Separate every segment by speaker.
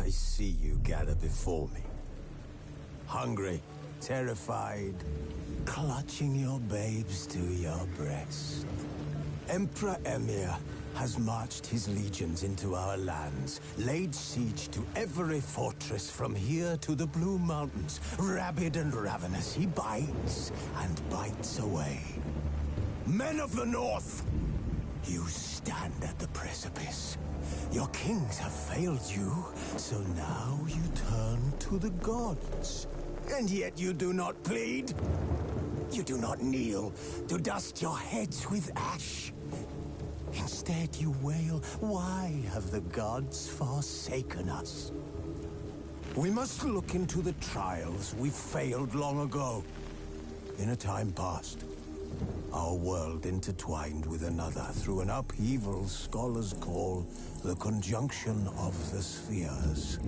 Speaker 1: I see you gather before me. Hungry, terrified, clutching your babes to your breast. Emperor Emhyr has marched his legions into our lands, laid siege to every fortress from here to the Blue Mountains. Rabid and ravenous, he bites and bites away. Men of the North, you stand at the precipice. Your kings have failed you, so now you turn to the gods. And yet you do not plead. You do not kneel to dust your heads with ash. Instead you wail, why have the gods forsaken us? We must look into the trials we failed long ago. In a time past, our world intertwined with another through an upheaval scholars call the conjunction of the spheres.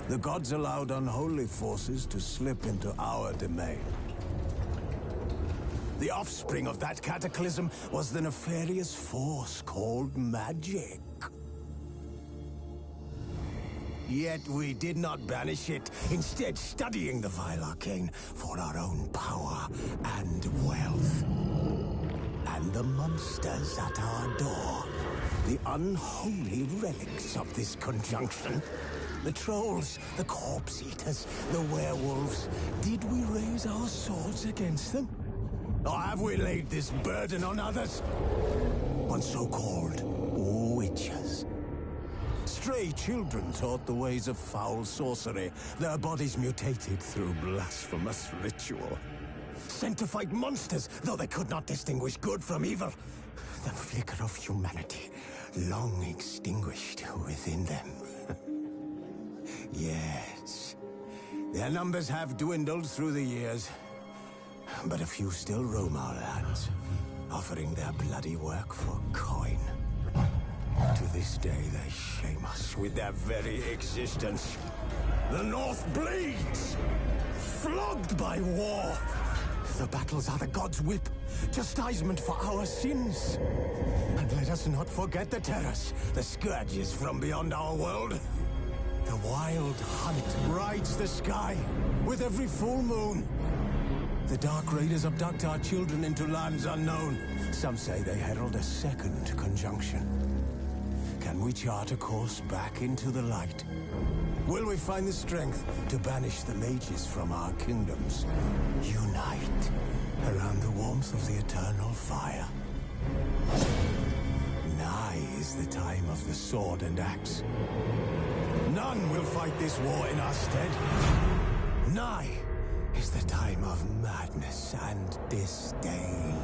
Speaker 1: The gods allowed unholy forces to slip into our domain. The offspring of that cataclysm was the nefarious force called magic. Yet we did not banish it, instead studying the vile arcane for our own power and wealth. And the monsters at our door, the unholy relics of this conjunction. The trolls, the corpse-eaters, the werewolves. Did we raise our swords against them? Or have we laid this burden on others? On so-called witches. Stray children taught the ways of foul sorcery, their bodies mutated through blasphemous ritual. Sent to fight monsters, though they could not distinguish good from evil. The flicker of humanity, long extinguished within them. Yes, their numbers have dwindled through the years. But a few still roam our lands, offering their bloody work for coin. To this day, they shame us with their very existence. The North bleeds, flogged by war. The battles are the gods' whip, chastisement for our sins. And let us not forget the terrors, the scourges from beyond our world. The wild hunt rides the sky with every full moon. The Dark Raiders abduct our children into lands unknown. Some say they herald a second conjunction. Can we chart a course back into the light? Will we find the strength to banish the mages from our kingdoms? Unite around the warmth of the eternal fire. Nigh is the time of the sword and axe. None will fight this war in our stead. Nigh is the time of madness and disdain.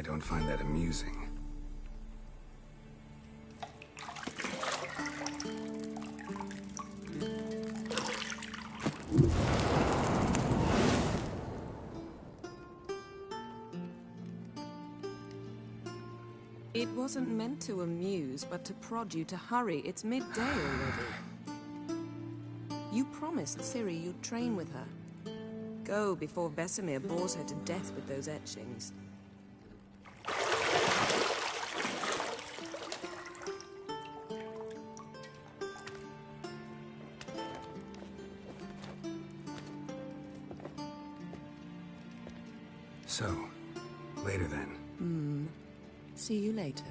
Speaker 2: I don't find that amusing.
Speaker 3: It wasn't meant to amuse, but to prod you to hurry. It's midday already. You promised Ciri you'd train with her. Go before Vesemir bores her to death with those etchings.
Speaker 2: So, later then.
Speaker 3: See you later.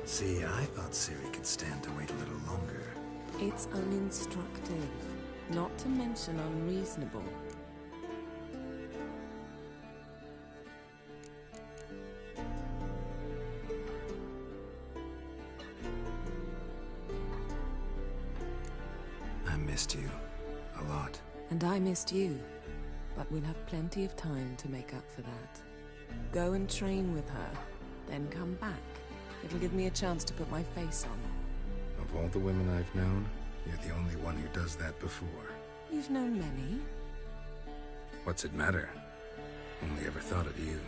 Speaker 2: See, I thought Ciri could stand to wait a little longer.
Speaker 3: It's uninstructive, not to mention unreasonable.
Speaker 2: I missed you. A lot.
Speaker 3: And I missed you. But we'll have plenty of time to make up for that. Go and train with her, then come back. It'll give me a chance to put my face on.
Speaker 2: Of all the women I've known, you're the only one who does that before.
Speaker 3: You've known many.
Speaker 2: What's it matter? Only ever thought of you.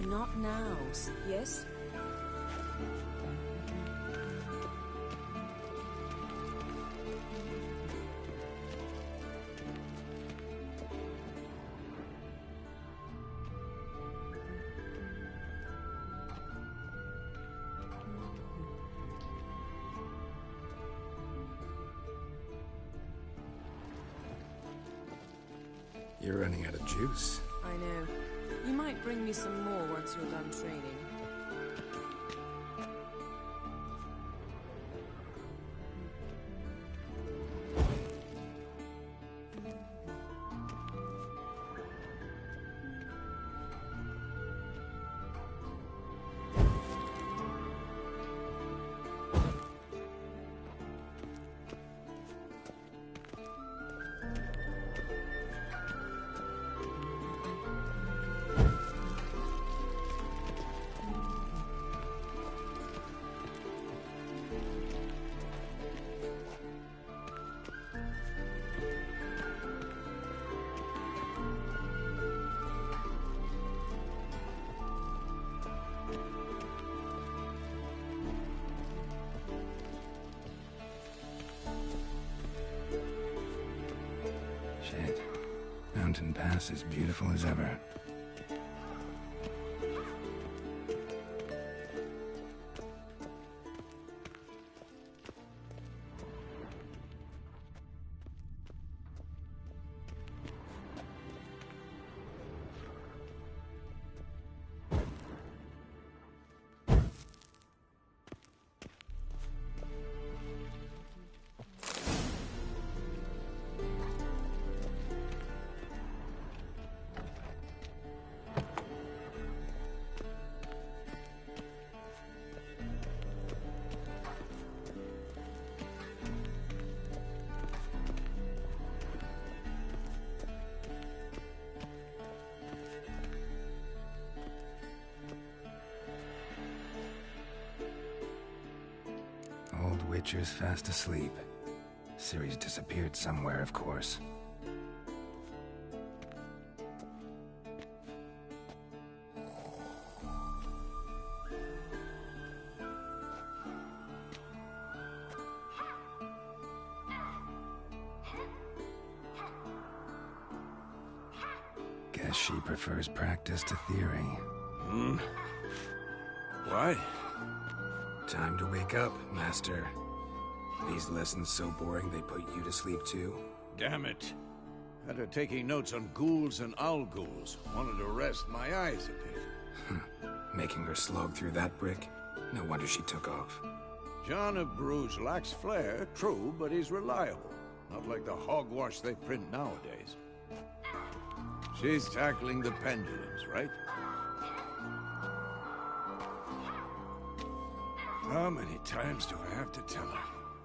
Speaker 3: Not now, yes?
Speaker 2: You're running out of juice.
Speaker 3: I know. You might bring me some more once you're done training.
Speaker 2: Shit. Mountain Pass is beautiful as ever. Old Witcher's fast asleep. Ciri's disappeared somewhere, of course. Guess she prefers practice to theory.
Speaker 4: What?
Speaker 2: Time to wake up, Master. These lessons so boring they put you to sleep too?
Speaker 4: Damn it. Had her taking notes on ghouls and owl-ghouls. Wanted to rest my eyes a bit.
Speaker 2: Making her slog through that brick? No wonder she took off.
Speaker 4: John of Bruges lacks flair, true, but he's reliable. Not like the hogwash they print nowadays. She's tackling the pendulums, right? How many times do I have to tell her?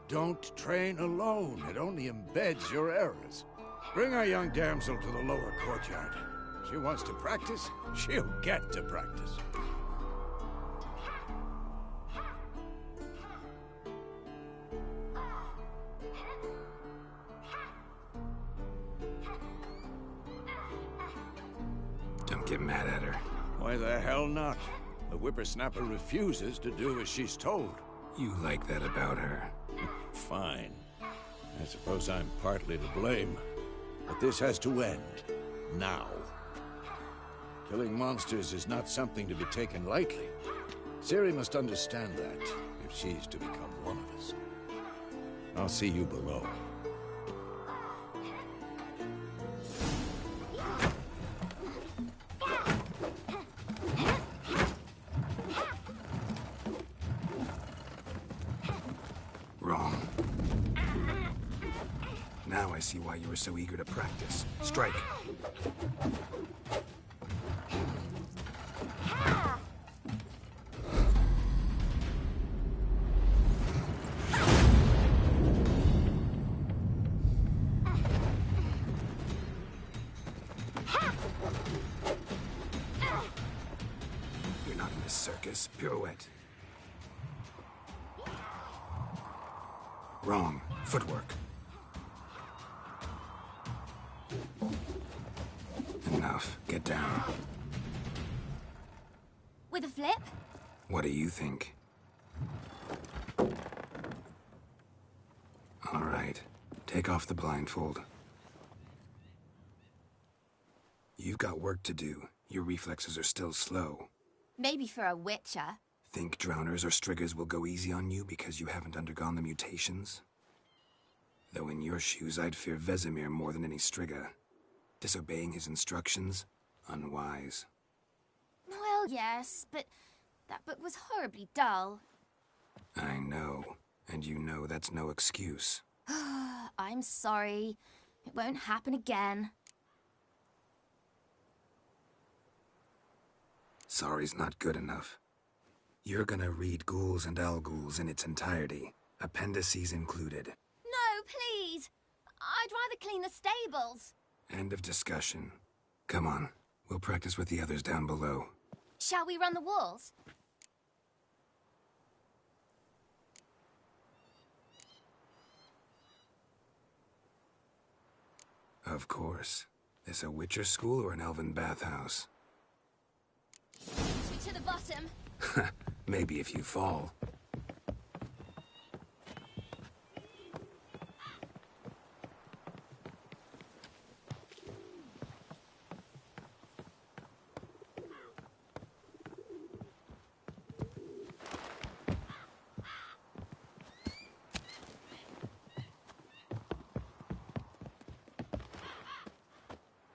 Speaker 4: Don't train alone. It only embeds your errors. Bring our young damsel to the lower courtyard. She wants to practice, she'll get to practice.
Speaker 2: Don't get mad at her.
Speaker 4: Why the hell not? The whippersnapper refuses to do as she's told.
Speaker 2: You like that about her.
Speaker 4: Fine. I suppose I'm partly to blame. But this has to end. Now. Killing monsters is not something to be taken lightly. Ciri must understand that, if she's to become one of us. I'll see you below.
Speaker 2: Wrong. Now I see why you were so eager to practice. Strike. You're not in this circus. Pirouette. Wrong. Footwork. Enough. Get down.
Speaker 5: With a flip?
Speaker 2: What do you think? All right. Take off the blindfold. You've got work to do. Your reflexes are still slow.
Speaker 5: Maybe for a witcher.
Speaker 2: Think drowners or striggers will go easy on you because you haven't undergone the mutations? Though in your shoes, I'd fear Vesemir more than any strigger. Disobeying his instructions? Unwise.
Speaker 5: Well, yes, but that book was horribly dull.
Speaker 2: I know. And you know that's no excuse.
Speaker 5: I'm sorry. It won't happen again.
Speaker 2: Sorry's not good enough. You're gonna read Ghouls and Owl-Ghouls in its entirety, appendices included.
Speaker 5: No, please! I'd rather clean the stables.
Speaker 2: End of discussion. Come on, we'll practice with the others down below.
Speaker 5: Shall we run the walls?
Speaker 2: Of course. This a Witcher school or an elven bathhouse?
Speaker 5: To the bottom.
Speaker 2: Maybe if you fall.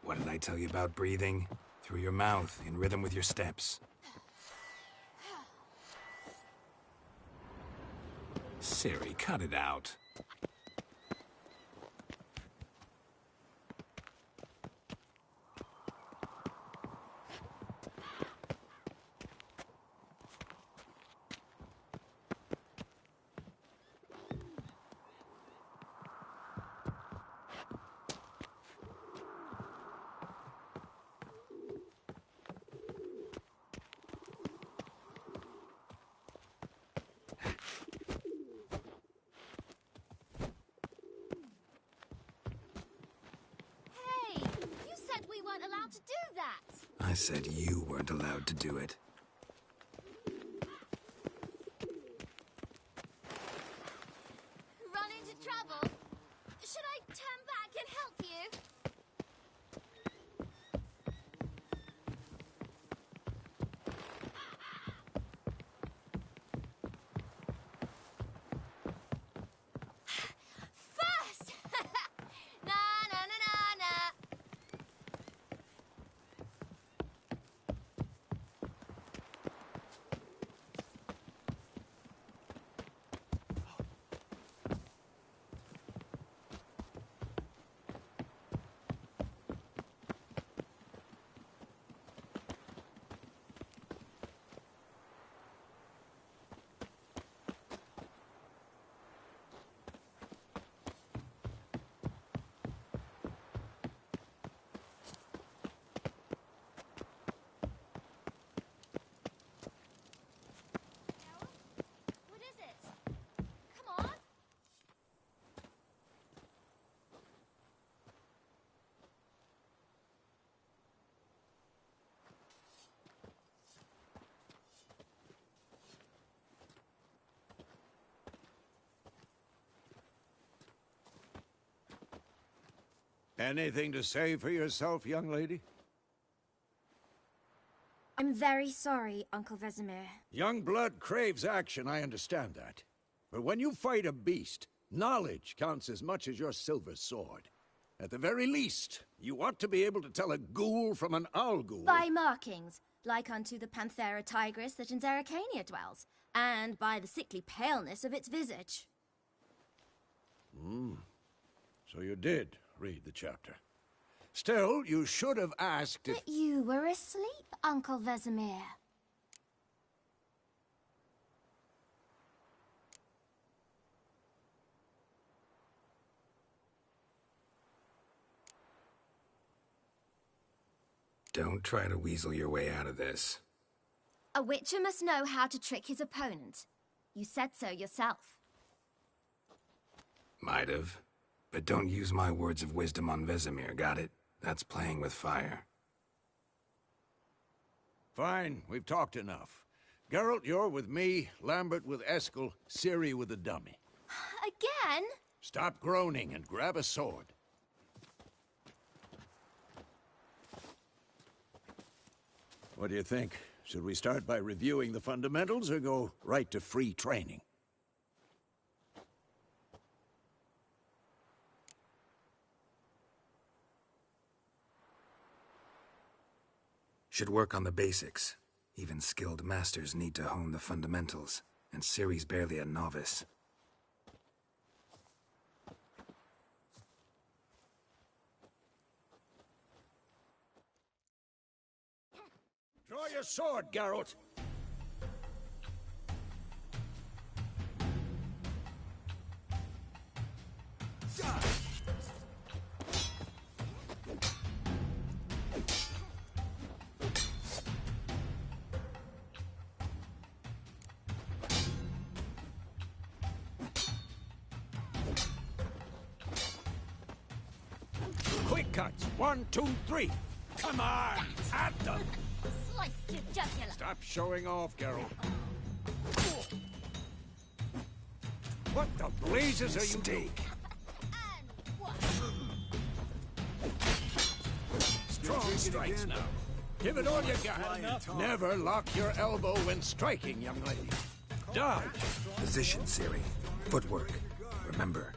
Speaker 2: What did I tell you about breathing? Through your mouth, in rhythm with your steps. Ciri, cut it out.
Speaker 5: Hey, you said we weren't allowed to do that.
Speaker 2: I said you weren't allowed to do it.
Speaker 5: Run into trouble? Should I turn back and help you? First! Na na na na na. What is it? Come on.
Speaker 4: Anything to say for yourself, young lady?
Speaker 5: I'm very sorry, Uncle Vesemir.
Speaker 4: Young blood craves action, I understand that. But when you fight a beast, knowledge counts as much as your silver sword. At the very least, you ought to be able to tell a ghoul from an owl ghoul.
Speaker 5: By markings, like unto the Panthera tigris that in Zerrikania dwells, and by the sickly paleness of its visage.
Speaker 4: So you did read the chapter. Still, you should have asked if...
Speaker 5: But you were asleep, Uncle Vesemir.
Speaker 2: Don't try to weasel your way out of this.
Speaker 5: A witcher must know how to trick his opponent. You said so yourself.
Speaker 2: Might have. But don't use my words of wisdom on Vesemir, got it? That's playing with fire.
Speaker 4: Fine, we've talked enough. Geralt, you're with me, Lambert with Eskel, Ciri with the dummy.
Speaker 5: Again?
Speaker 4: Stop groaning and grab a sword. What do you think? Should we start by reviewing the fundamentals or go right to free training?
Speaker 2: Should work on the basics. Even skilled masters need to hone the fundamentals, and Ciri's barely a novice.
Speaker 4: Draw your sword, Geralt! Quick cuts! 1, 2, 3! Come on! At them!
Speaker 5: Sliced your jugular.
Speaker 4: Stop showing off, Geralt. What the blazes are you doing?
Speaker 5: And what?
Speaker 4: Strong strikes now. Give it all you got. Never lock your elbow when striking, young lady. Dodge.
Speaker 2: Position, Ciri. Footwork. Remember.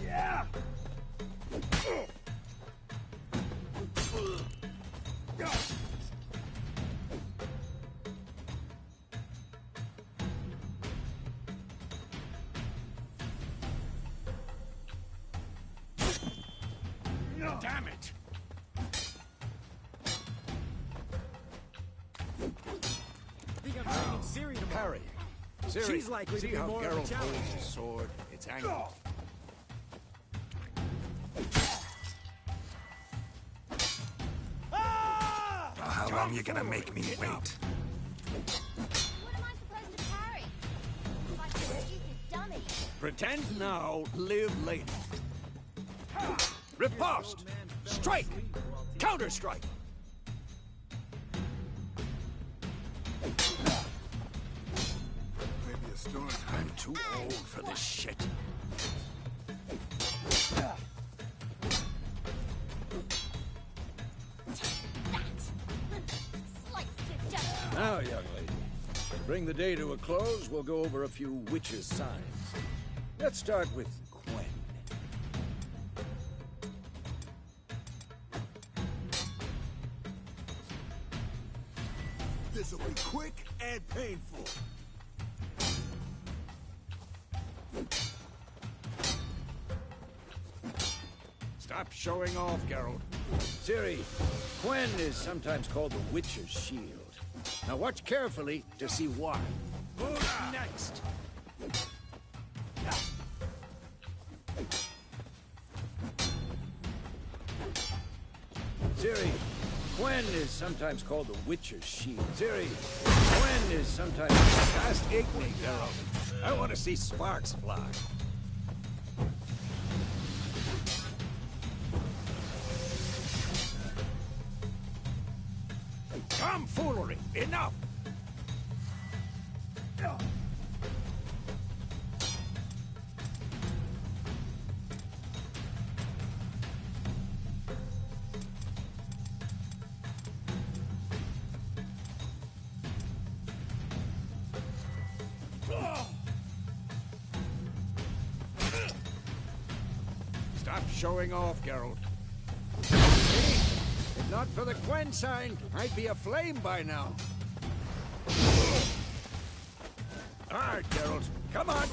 Speaker 4: Yeah! Damn it!
Speaker 6: Think I'm training Ciri tomorrow.
Speaker 4: Parry. Ciri,
Speaker 6: She's likely to
Speaker 4: see
Speaker 6: be
Speaker 4: how
Speaker 6: more of a
Speaker 4: Geralt
Speaker 6: challenge.
Speaker 4: holds his sword? It's angled.
Speaker 2: How long you gonna make me wait?
Speaker 5: What am I supposed to parry? Like a stupid dummy.
Speaker 4: Pretend now, live later. Riposte! Strike! Counter-strike!
Speaker 2: Maybe a storm.
Speaker 4: I'm too old for this shit.
Speaker 5: Slice to death.
Speaker 4: Now, young lady, to bring the day to a close, we'll go over a few witches' signs. Let's start with Quen.
Speaker 1: This'll be quick and painful.
Speaker 4: Stop showing off, Geralt. Ciri, Quen is sometimes called the Witcher's Shield. Now watch carefully to see why. Who's next? Ciri, Quen is sometimes called the Witcher's Shield. Ciri, Quen is sometimes... Just ignite, Geralt. I want to see sparks fly. Tomfoolery! Enough! Stop showing off, Geralt. If not for the Quen sign, I'd be aflame by now. All right, Geralt, come on.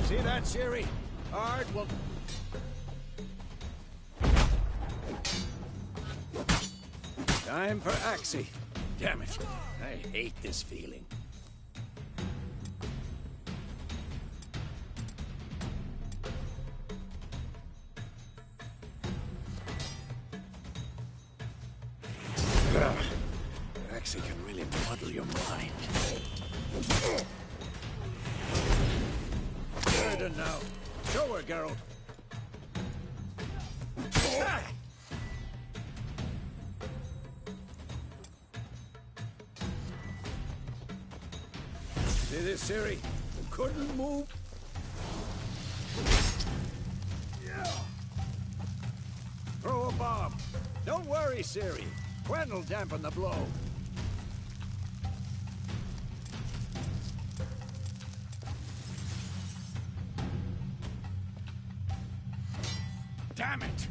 Speaker 4: See that, Ciri? Hard will... Time for Axii. Damn it. I hate this feeling. Ugh. Axii can really muddle your mind. Burden now. Show her, Geralt. Ah! See this, Ciri? Couldn't move. Throw a bomb. Don't worry, Ciri. Quen will dampen the blow. Damn it!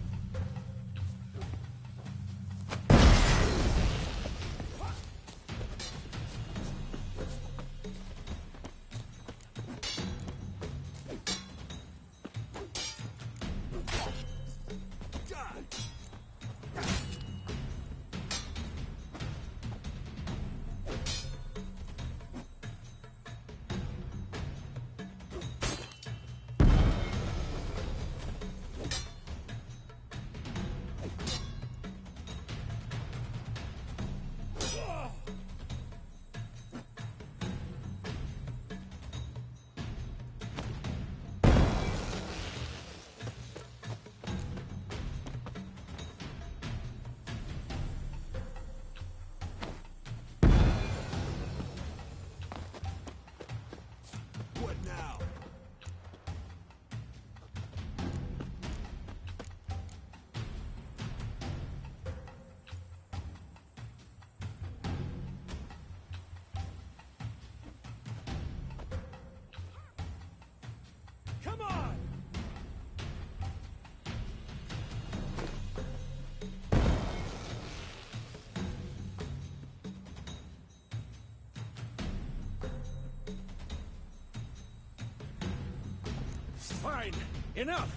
Speaker 4: Fine. Enough.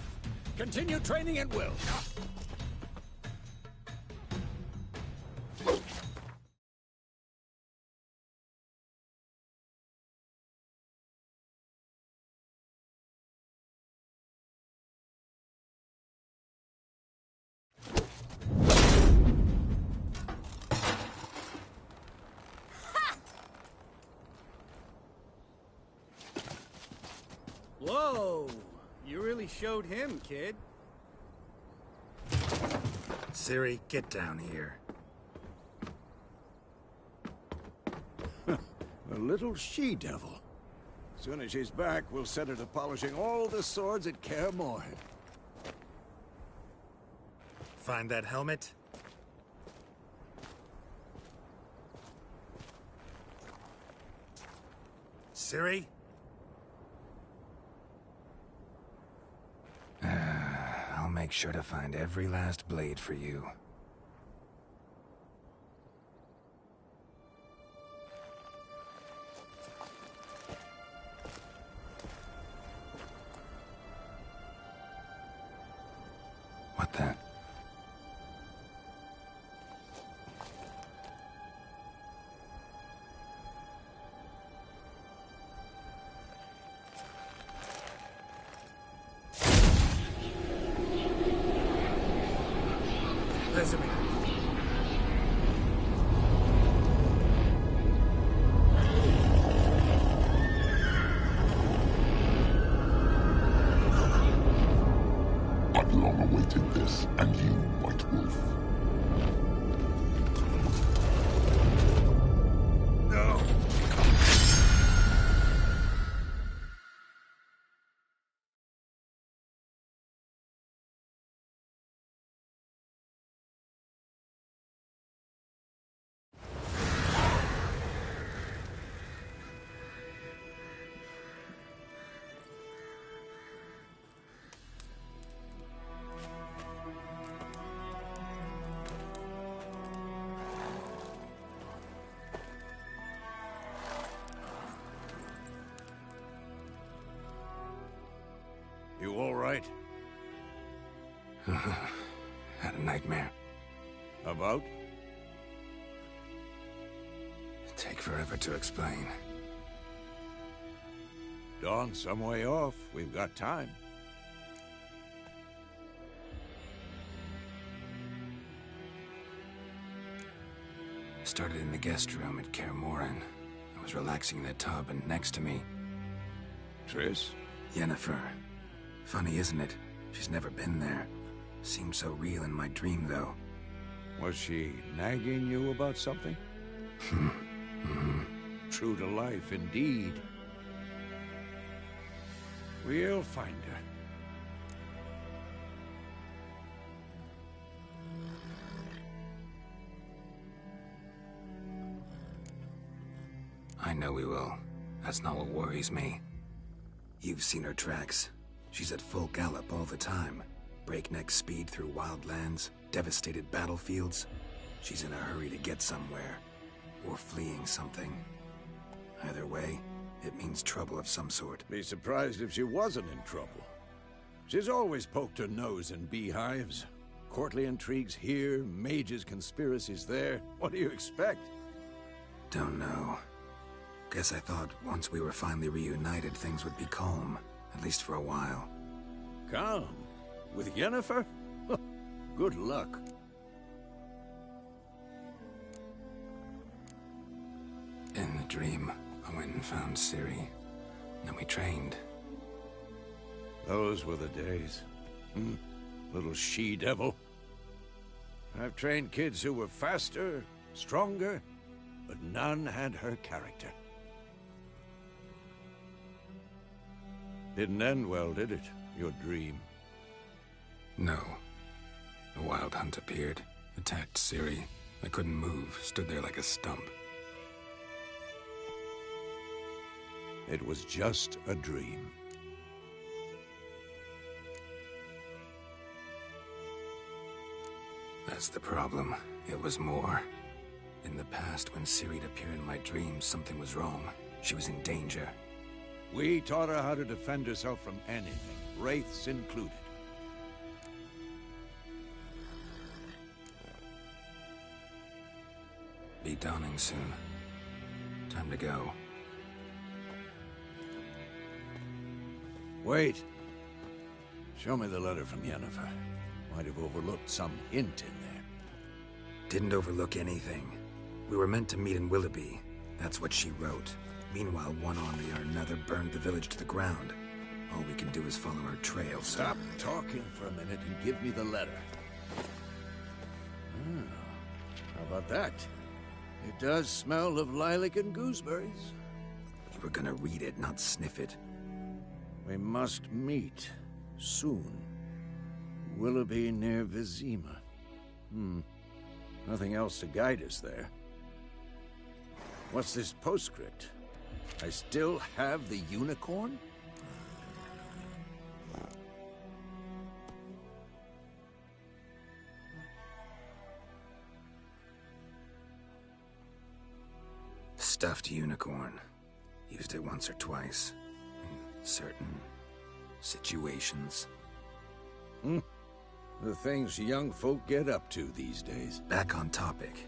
Speaker 4: Continue training at will.
Speaker 6: Whoa! You really showed him, kid.
Speaker 2: Ciri, get down here.
Speaker 4: A little she-devil. Soon as she's back, we'll set her to polishing all the swords at Kaer Morhen.
Speaker 2: Find that helmet? Ciri? I'll make sure to find every last blade for you. What the? Vesemir.
Speaker 7: I've long awaited this, and you, White Wolf.
Speaker 4: No! You all right?
Speaker 2: Had a nightmare.
Speaker 4: About?
Speaker 2: Take forever to explain.
Speaker 4: Dawn's some way off. We've got time.
Speaker 2: Started in the guest room at Kaer Morhen. I was relaxing in the tub, and next to me,
Speaker 4: Triss?
Speaker 2: Yennefer. Funny, isn't it? She's never been there. Seemed so real in my dream, though.
Speaker 4: Was she nagging you about something? True to life, indeed. We'll find her.
Speaker 2: I know we will. That's not what worries me. You've seen her tracks. She's at full gallop all the time. Breakneck speed through wild lands, devastated battlefields. She's in a hurry to get somewhere. Or fleeing something. Either way, it means trouble of some sort.
Speaker 4: Be surprised if she wasn't in trouble. She's always poked her nose in beehives. Courtly intrigues here, mages' conspiracies there. What do you expect?
Speaker 2: Don't know. Guess I thought once we were finally reunited, things would be calm. At least for a while.
Speaker 4: Calm? With Yennefer? Good luck.
Speaker 2: In the dream, I went and found Ciri. Then we trained.
Speaker 4: Those were the days. Little she-devil. I've trained kids who were faster, stronger, but none had her character. Didn't end well, did it? Your dream?
Speaker 2: No. A wild hunt appeared, attacked Ciri. I couldn't move, stood there like a stump.
Speaker 4: It was just a dream.
Speaker 2: That's the problem. It was more. In the past, when Ciri'd appear in my dreams, something was wrong. She was in danger.
Speaker 4: We taught her how to defend herself from anything. wraiths included.
Speaker 2: Be dawning soon. Time to go.
Speaker 4: Wait. Show me the letter from Yennefer. Might have overlooked some hint in there.
Speaker 2: Didn't overlook anything. We were meant to meet in Willoughby. That's what she wrote. Meanwhile, one army or another burned the village to the ground. All we can do is follow her trail, so...
Speaker 4: Stop talking for a minute and give me the letter. How about that? It does smell of lilac and gooseberries.
Speaker 2: You were gonna read it, not sniff it.
Speaker 4: We must meet soon. Willoughby near Vizima. Nothing else to guide us there. What's this postscript? I still have the unicorn?
Speaker 2: Stuffed unicorn. Used it once or twice. In certain situations.
Speaker 4: The things young folk get up to these days.
Speaker 2: Back on topic.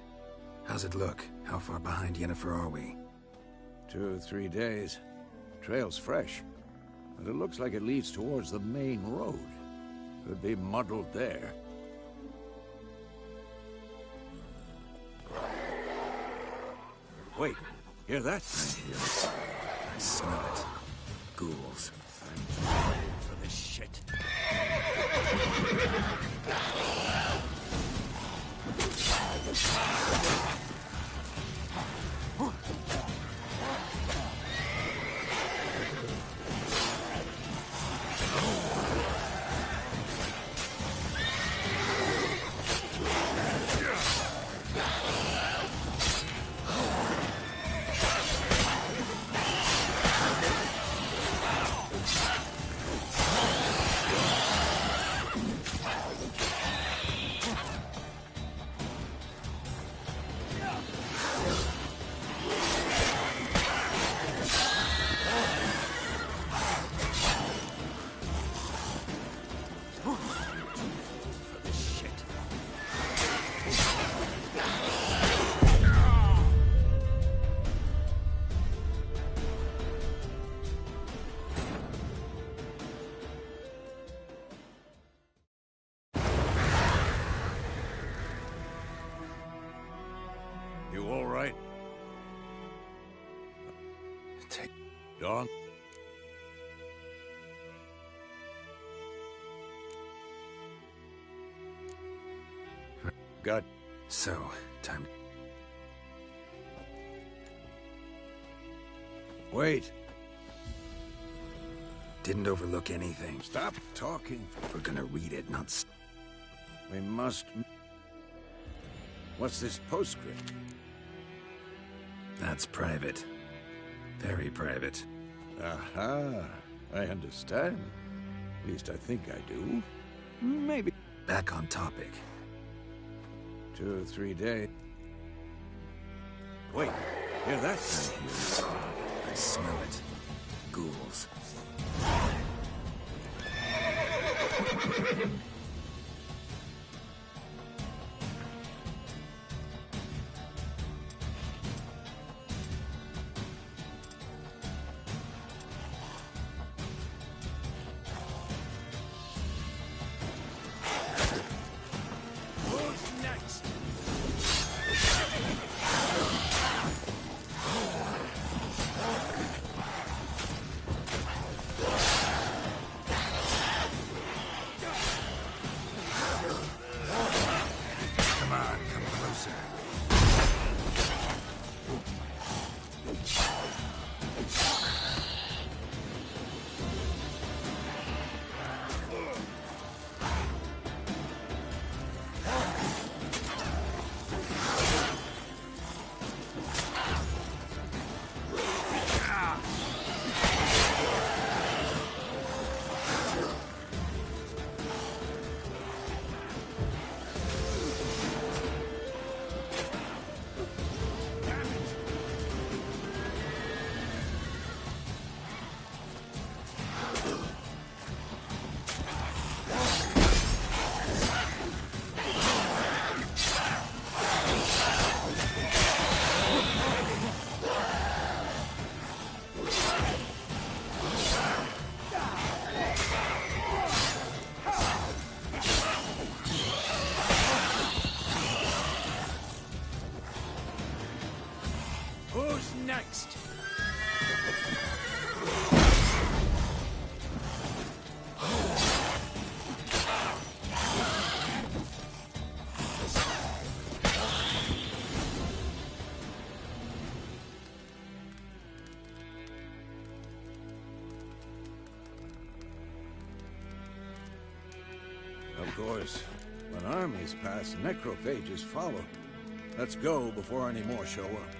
Speaker 2: How's it look? How far behind Yennefer are we?
Speaker 4: 2 or 3 days. Trail's fresh. And it looks like it leads towards the main road. Could be muddled there. Wait, hear that?
Speaker 2: I hear it. I smell it. Ghouls.
Speaker 4: I'm too old for this shit. You all right?
Speaker 2: Take...
Speaker 4: Dawn? Got...
Speaker 2: So, time...
Speaker 4: Wait.
Speaker 2: Didn't overlook anything.
Speaker 4: Stop talking.
Speaker 2: We're gonna read it, not...
Speaker 4: We must... What's this postscript?
Speaker 2: That's private. Very private.
Speaker 4: Aha. I understand. At least I think I do. Maybe.
Speaker 2: Back on topic.
Speaker 4: 2 or 3 days. Wait, hear that?
Speaker 2: I hear it. I smell it. Ghouls.
Speaker 4: Of course, when armies pass, necrophages follow. Let's go before any more show up.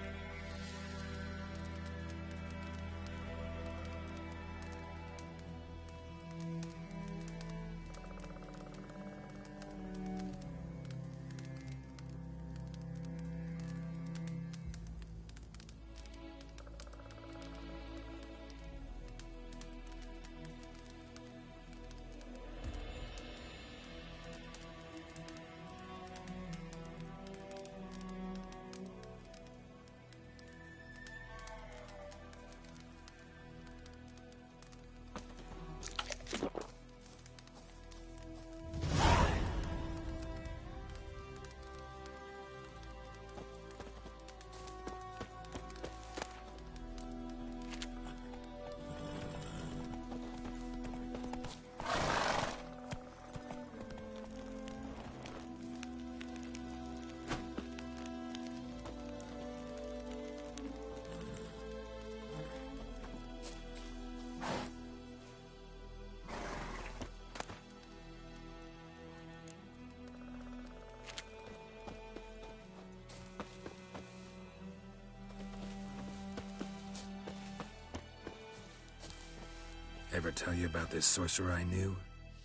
Speaker 2: Ever tell you about this sorcerer I knew?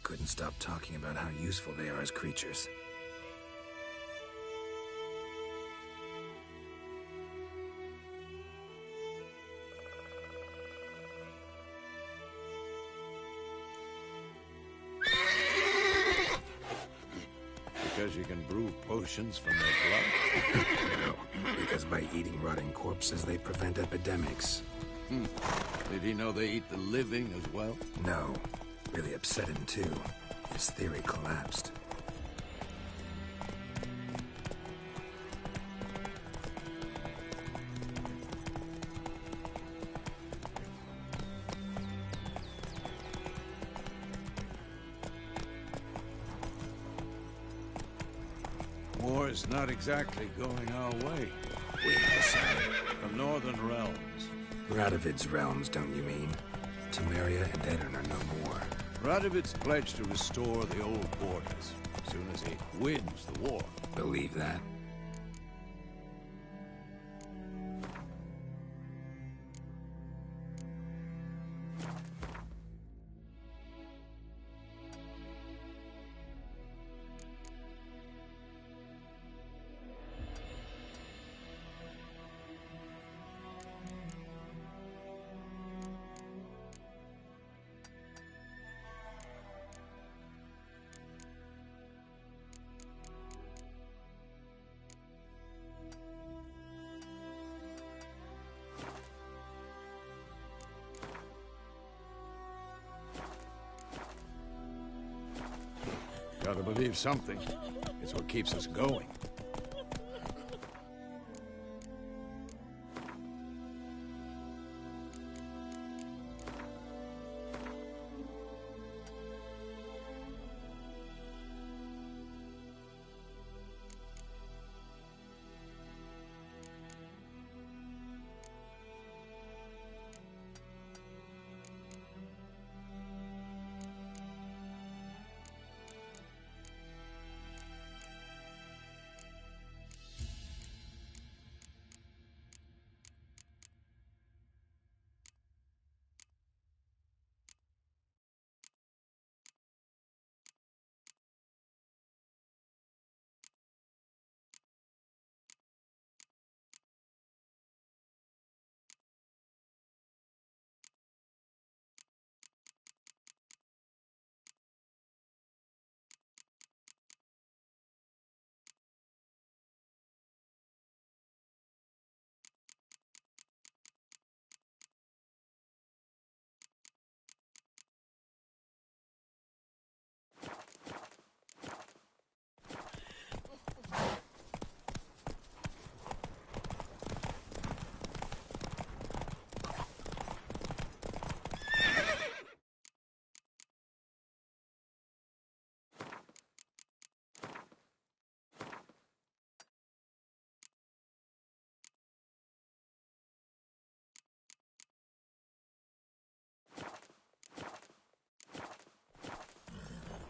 Speaker 2: Couldn't stop talking about how useful they are as creatures.
Speaker 4: Because you can brew potions from their blood?
Speaker 2: No, because by eating rotting corpses, they prevent epidemics.
Speaker 4: Did he know they eat the living as well?
Speaker 2: No. Really upset him, too. His theory collapsed.
Speaker 4: War's not exactly going our way.
Speaker 2: We decide.
Speaker 4: The Northern Realms.
Speaker 2: Radovid's realms, don't you mean? Temeria and Aedirn are no more.
Speaker 4: Radovid's pledged to restore the old borders as soon as he wins the war.
Speaker 2: Believe that?
Speaker 4: Gotta believe something. It's what keeps us going.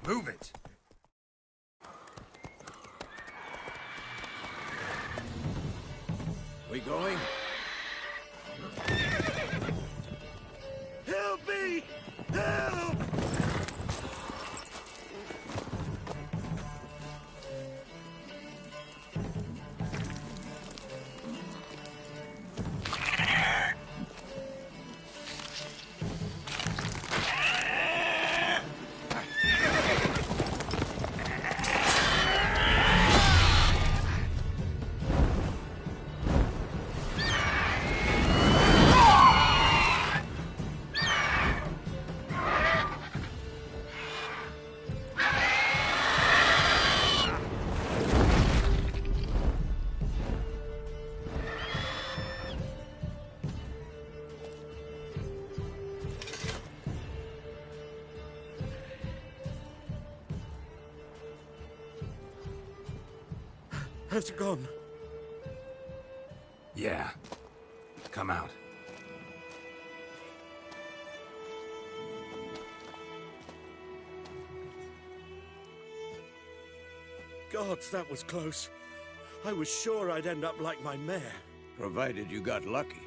Speaker 2: Move it!
Speaker 4: We going?
Speaker 1: Help me! Help! Has it gone?
Speaker 2: Yeah. Come out.
Speaker 1: Gods, that was close. I was sure I'd end up like my mare.
Speaker 4: Provided you got lucky.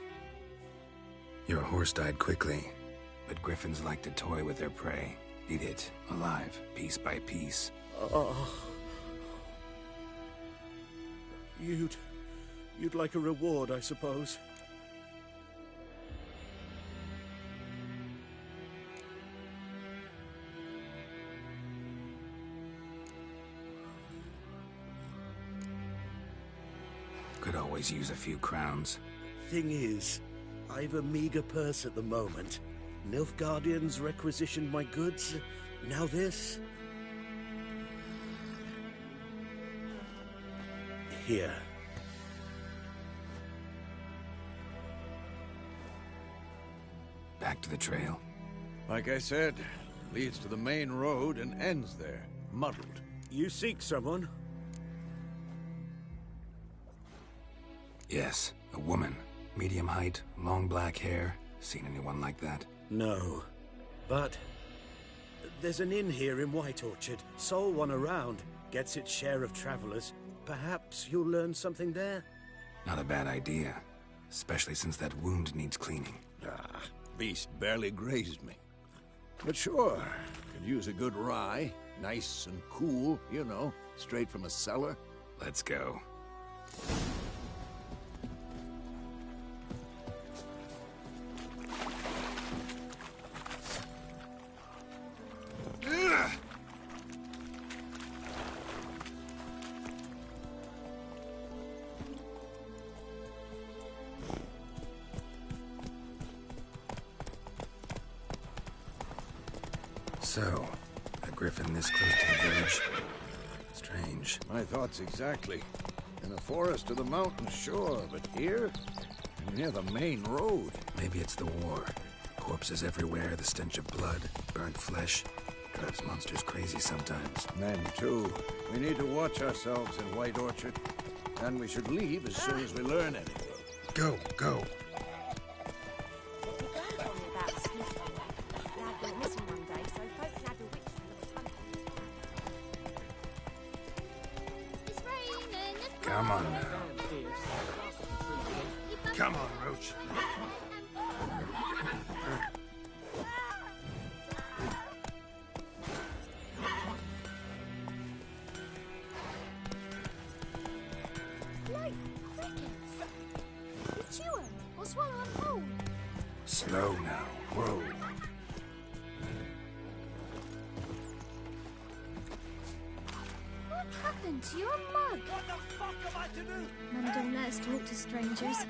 Speaker 2: Your horse died quickly, but griffins like to toy with their prey. Eat it, alive, piece by piece.
Speaker 1: Oh. You'd like a reward, I suppose.
Speaker 2: Could always use a few crowns.
Speaker 1: Thing is, I've a meager purse at the moment. Nilfgaardians requisitioned my goods. Now this. Here.
Speaker 2: Back to the trail.
Speaker 4: Like I said, leads to the main road and ends there, muddled.
Speaker 1: You seek someone?
Speaker 2: Yes, a woman. Medium height, long black hair. Seen anyone like that?
Speaker 1: No. But there's an inn here in White Orchard. Sole one around. Gets its share of travelers. Perhaps you'll learn something there?
Speaker 2: Not a bad idea. Especially since that wound needs cleaning.
Speaker 4: Ah, beast barely grazed me. But sure, could use a good rye. Nice and cool, you know, straight from a cellar.
Speaker 2: Let's go. So, a griffin this close to the village. Strange.
Speaker 4: My thoughts exactly. In the forest or the mountains, sure, but here? Near the main road.
Speaker 2: Maybe it's the war. Corpses everywhere, the stench of blood, burnt flesh. Drives monsters crazy sometimes.
Speaker 4: Men, too. We need to watch ourselves in White Orchard. And we should leave as soon as we learn anything.
Speaker 2: Go, go. Come on now. Come on, Roach.
Speaker 5: Like crickets. You chew 'em or swallow 'em whole.
Speaker 2: Slow now. Whoa.
Speaker 5: What happened to your mug?
Speaker 1: What the fuck am I to do?
Speaker 5: Mum don't let us talk to strangers.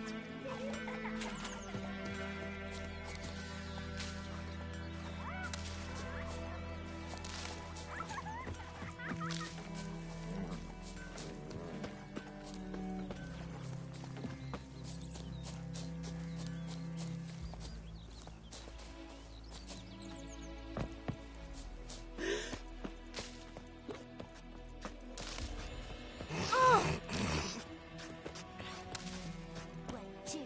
Speaker 5: Wait till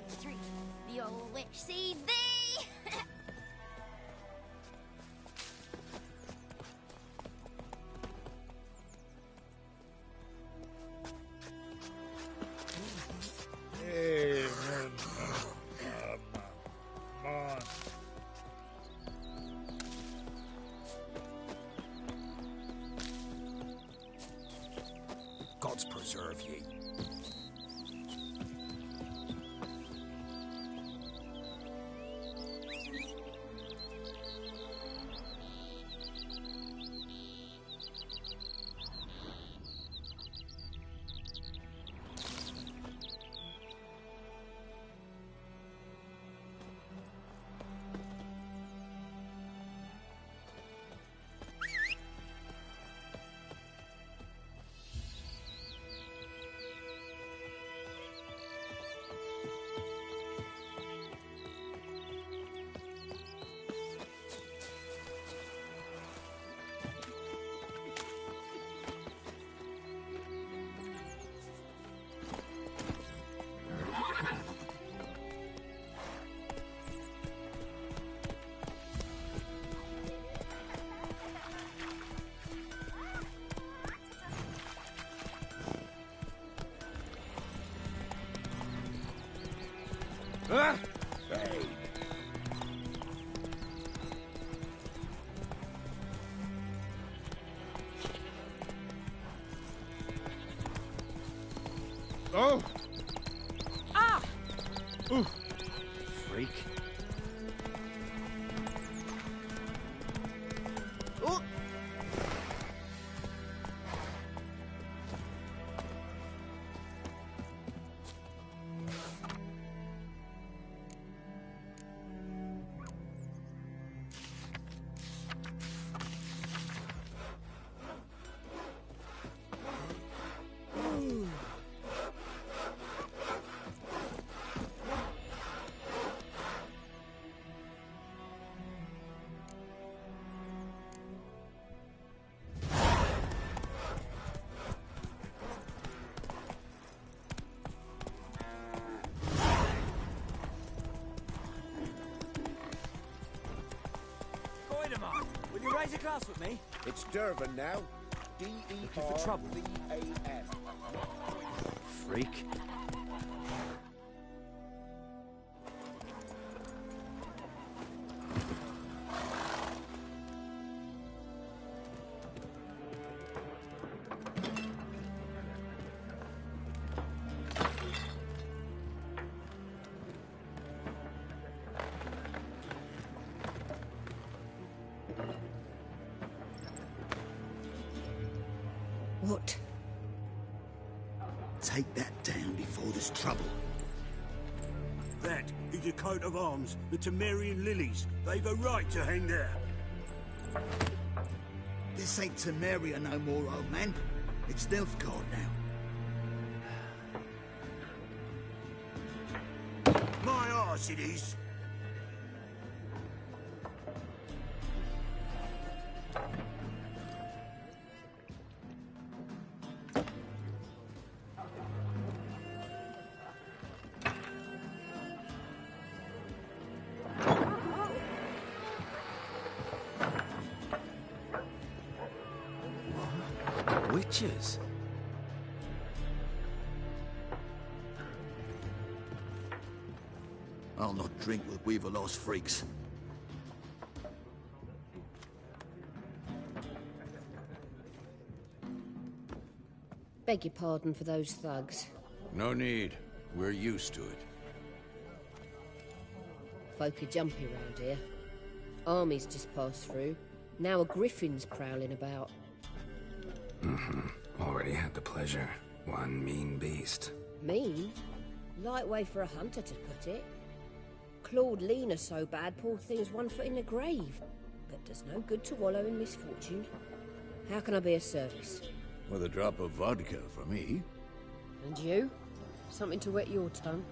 Speaker 6: Oh!
Speaker 5: Ah!
Speaker 6: Oof. Freak. Oh!
Speaker 8: Will you raise a glass with me?
Speaker 9: It's Durvan now.
Speaker 8: for trouble.
Speaker 9: D-E-R-V-A-N.
Speaker 6: Freak.
Speaker 3: What?
Speaker 10: Take that down before there's trouble.
Speaker 11: That is a coat of arms, the Temerian lilies. They've a right to hang there.
Speaker 10: This ain't Temeria no more, old man. It's Nilfgaard now.
Speaker 11: My arse it is.
Speaker 6: Witches?
Speaker 10: I'll not drink with Weaverlost freaks.
Speaker 3: Beg your pardon for those thugs.
Speaker 4: No need. We're used to it.
Speaker 3: Folk are jumpy round here. Armies just passed through. Now a griffin's prowling about.
Speaker 2: Already had the pleasure. One mean beast.
Speaker 3: Mean? Light way for a hunter to put it. Clawed Lena so bad, poor thing's 1 foot in the grave. But does no good to wallow in misfortune. How can I be of service?
Speaker 4: With a drop of vodka for me.
Speaker 3: And you? Something to wet your tongue?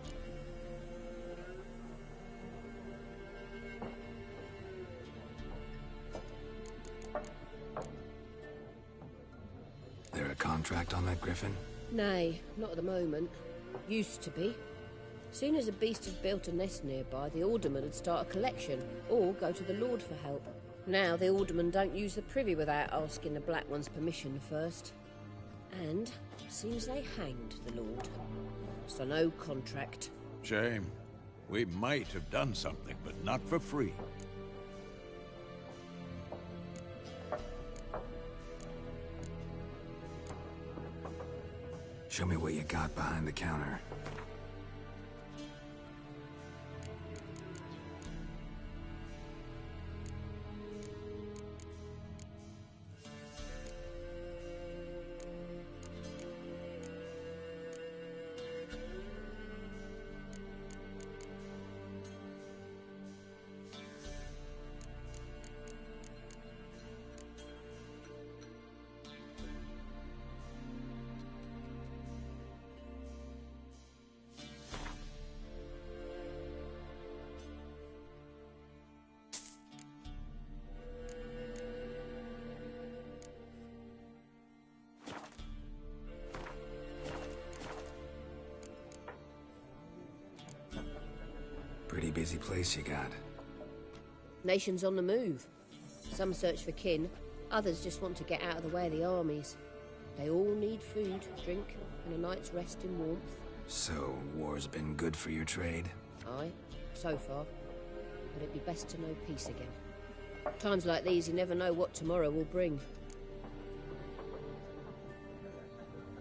Speaker 2: There a contract on that griffin?
Speaker 3: Nay, not at the moment. Used to be. Soon as a beast had built a nest nearby, the alderman would start a collection, or go to the Lord for help. Now the aldermen don't use the privy without asking the Black One's permission first. And seems they hanged the Lord. So no contract.
Speaker 4: Shame. We might have done something, but not for free.
Speaker 2: Show me what you got behind the counter. Pretty busy place you got.
Speaker 3: Nations on the move. Some search for kin, others just want to get out of the way of the armies. They all need food, drink, and a night's rest in warmth.
Speaker 2: So, war's been good for your trade?
Speaker 3: Aye, so far. But it'd be best to know peace again. Times like these, you never know what tomorrow will bring.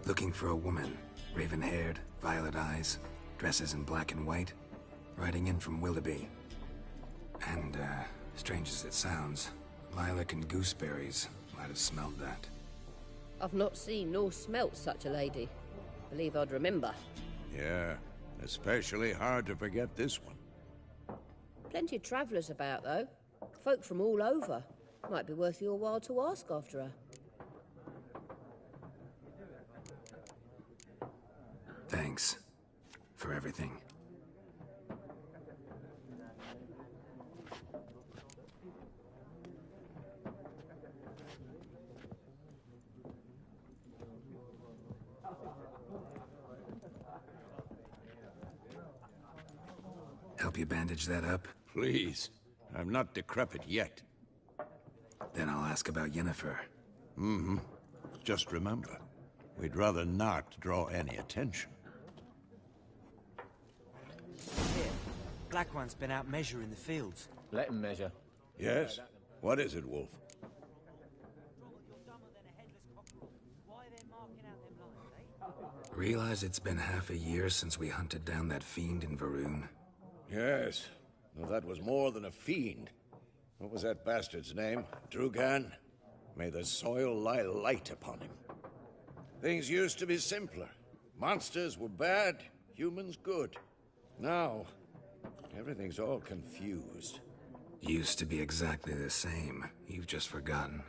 Speaker 2: Looking for a woman, raven-haired, Violet eyes, dresses in black and white, riding in from Willoughby. And, strange as it sounds, lilac and gooseberries might have smelled that.
Speaker 12: I've not seen nor smelt such a lady. Believe I'd remember.
Speaker 4: Yeah, especially hard to forget this one.
Speaker 12: Plenty of travellers about, though. Folk from all over. Might be worth your while to ask after her.
Speaker 2: Thanks for everything. Help you bandage that up?
Speaker 4: Please. I'm not decrepit yet.
Speaker 2: Then I'll ask about Yennefer.
Speaker 4: Mm-hmm. Just remember, we'd rather not draw any attention.
Speaker 8: Here, Black One's been out measuring the fields.
Speaker 6: Let him measure.
Speaker 4: Yes? What is it, Wolf?
Speaker 2: Realize it's been half a year since we hunted down that fiend in Varun?
Speaker 4: Yes. Well, that was more than a fiend. What was that bastard's name? Drugan? May the soil lie light upon him. Things used to be simpler. Monsters were bad, humans good. Now, everything's all confused.
Speaker 2: Used to be exactly the same. You've just forgotten.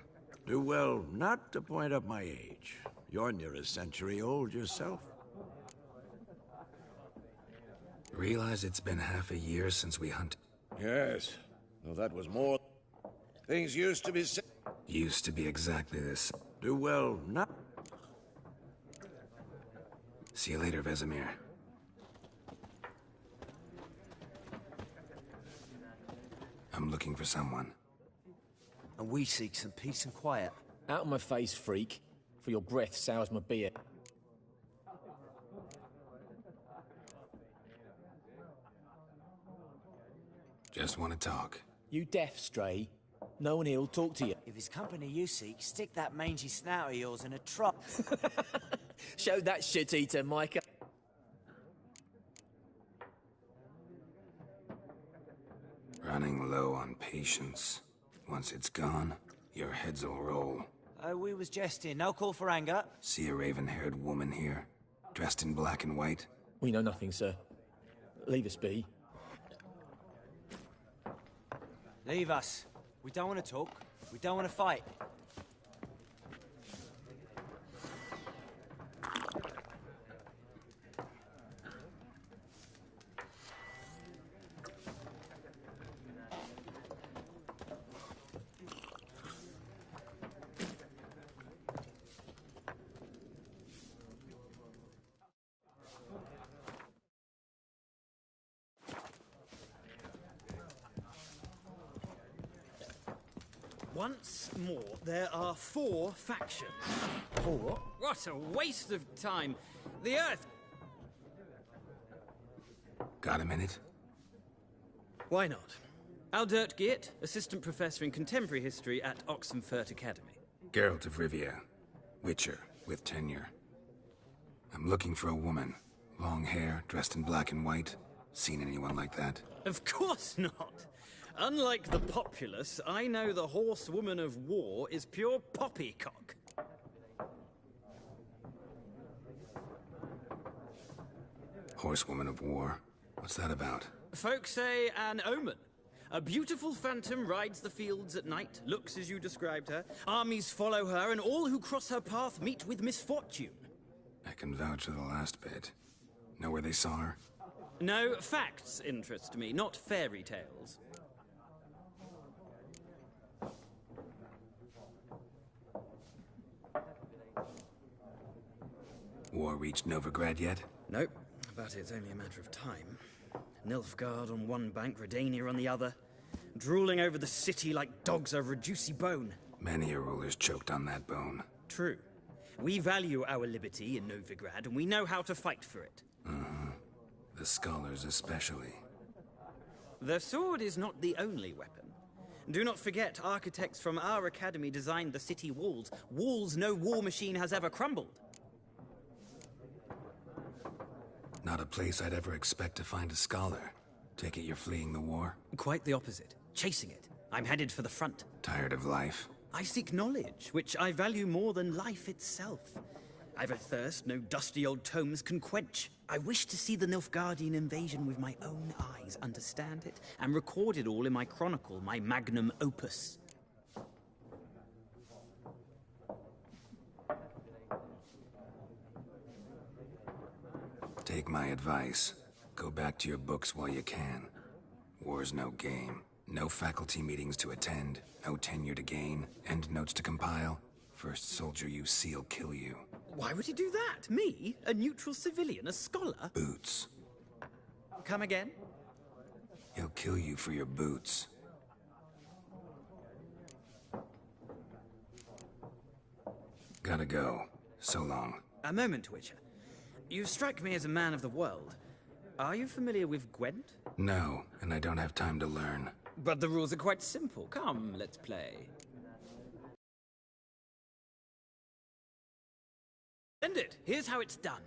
Speaker 4: Do well not to point up my age. You're near a century old yourself.
Speaker 2: Realize it's been half a year since we hunted.
Speaker 4: Yes. Well, that was more. Things used to be
Speaker 2: Used to be exactly this.
Speaker 4: Do well not.
Speaker 2: See you later, Vesemir. I'm looking for someone.
Speaker 8: And we seek some peace and quiet.
Speaker 6: Out of my face, freak. For your breath sours my beer.
Speaker 2: Just want to talk.
Speaker 6: You deaf, Stray? No one here'll talk to you.
Speaker 8: If it's company you seek, stick that mangy snout of yours in a trot.
Speaker 6: Show that shit-eater, Micah.
Speaker 2: Running low on patience. Once it's gone, your heads will roll.
Speaker 8: We was jesting. No call for anger.
Speaker 2: See a raven-haired woman here, dressed in black and white?
Speaker 6: We know nothing, sir. Leave us be.
Speaker 8: Leave us. We don't want to talk. We don't want to fight.
Speaker 13: Once more, there are 4 factions.
Speaker 6: 4?
Speaker 13: What a waste of time. The Earth...
Speaker 2: Got a minute?
Speaker 13: Why not? Aldert Geert, Assistant Professor in Contemporary History at Oxenfurt Academy.
Speaker 2: Geralt of Rivia, Witcher, with tenure. I'm looking for a woman. Long hair, dressed in black and white. Seen anyone like that?
Speaker 13: Of course not. Unlike the populace, I know the horsewoman of war is pure poppycock.
Speaker 2: Horsewoman of war? What's that about?
Speaker 13: Folk say an omen. A beautiful phantom rides the fields at night, looks as you described her. Armies follow her, and all who cross her path meet with misfortune.
Speaker 2: I can vouch for the last bit. Know where they saw her?
Speaker 13: No, facts interest me, not fairy tales.
Speaker 2: War reached Novigrad yet?
Speaker 13: Nope, but it's only a matter of time. Nilfgaard on one bank, Redania on the other. Drooling over the city like dogs over a juicy bone.
Speaker 2: Many a ruler's choked on that bone.
Speaker 13: True. We value our liberty in Novigrad, and we know how to fight for it.
Speaker 2: The scholars especially.
Speaker 13: The sword is not the only weapon. Do not forget, architects from our academy designed the city walls. Walls no war machine has ever crumbled.
Speaker 2: Not a place I'd ever expect to find a scholar. Take it you're fleeing the war?
Speaker 13: Quite the opposite. Chasing it. I'm headed for the front.
Speaker 2: Tired of life?
Speaker 13: I seek knowledge, which I value more than life itself. I've a thirst no dusty old tomes can quench. I wish to see the Nilfgaardian invasion with my own eyes, understand it, and record it all in my chronicle, my magnum opus.
Speaker 2: Take my advice. Go back to your books while you can. War's no game. No faculty meetings to attend, no tenure to gain, endnotes to compile. First soldier you see'll kill you.
Speaker 13: Why would he do that? Me? A neutral civilian? A scholar?
Speaker 2: Boots.
Speaker 13: Come again?
Speaker 2: He'll kill you for your boots. Gotta go. So long.
Speaker 13: A moment, Witcher. You strike me as a man of the world. Are you familiar with Gwent?
Speaker 2: No, and I don't have time to learn.
Speaker 13: But the rules are quite simple. Come, let's play. End it. Here's how it's done.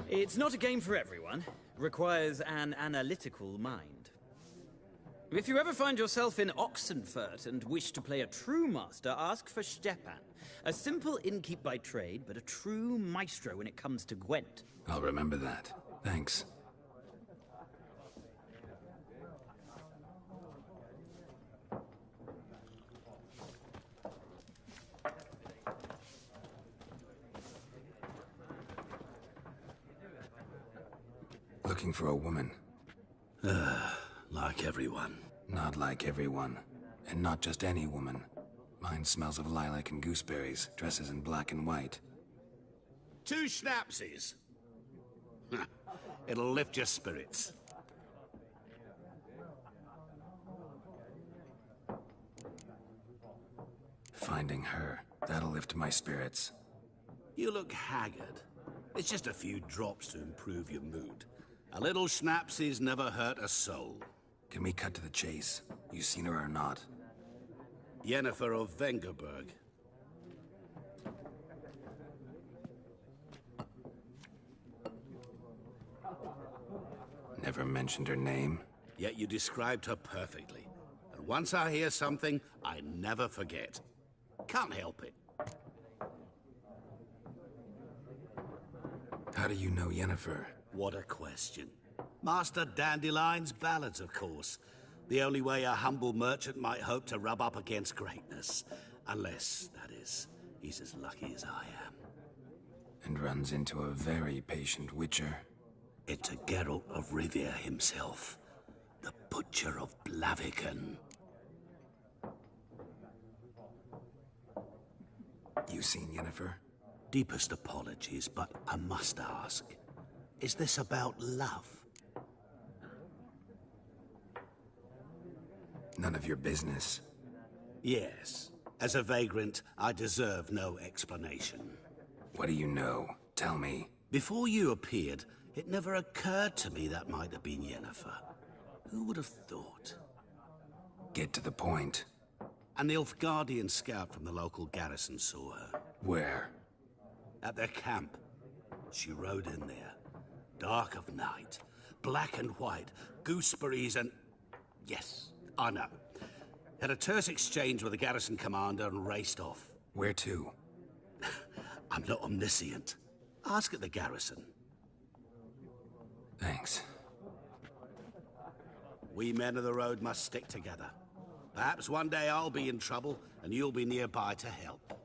Speaker 13: It's not a game for everyone. Requires an analytical mind. If you ever find yourself in Oxenfurt and wish to play a true master, ask for Stepan. A simple innkeep by trade, but a true maestro when it comes to Gwent.
Speaker 2: I'll remember that. Thanks. Looking for a woman.
Speaker 14: Like everyone.
Speaker 2: Not like everyone. And not just any woman. Mine smells of lilac and gooseberries, dresses in black and white.
Speaker 14: 2 schnapsies. It'll lift your spirits.
Speaker 2: Finding her, that'll lift my spirits.
Speaker 14: You look haggard. It's just a few drops to improve your mood. A little schnapsies never hurt a soul.
Speaker 2: Can we cut to the chase? You seen her or not?
Speaker 14: Yennefer of Vengerberg.
Speaker 2: Never mentioned her name?
Speaker 14: Yet you described her perfectly. And once I hear something, I never forget. Can't help it.
Speaker 2: How do you know Yennefer?
Speaker 14: What a question. Master Dandelion's ballads, of course. The only way a humble merchant might hope to rub up against greatness. Unless, that is, he's as lucky as I am.
Speaker 2: And runs into a very patient witcher.
Speaker 14: It's a Geralt of Rivia himself. The Butcher of Blaviken.
Speaker 2: You seen Yennefer?
Speaker 14: Deepest apologies, but I must ask. Is this about love?
Speaker 2: None of your business.
Speaker 14: Yes. As a vagrant, I deserve no explanation.
Speaker 2: What do you know? Tell me.
Speaker 14: Before you appeared, it never occurred to me that might have been Yennefer. Who would have thought?
Speaker 2: Get to the point.
Speaker 14: An Nilfgaardian scout from the local garrison saw her.
Speaker 2: Where?
Speaker 14: At their camp. She rode in there. Dark of night. Black and white. Gooseberries and... Yes, I know. Had a terse exchange with the garrison commander and raced off.
Speaker 2: Where to?
Speaker 14: I'm not omniscient. Ask at the garrison.
Speaker 2: Thanks.
Speaker 14: We men of the road must stick together. Perhaps one day I'll be in trouble and you'll be nearby to help.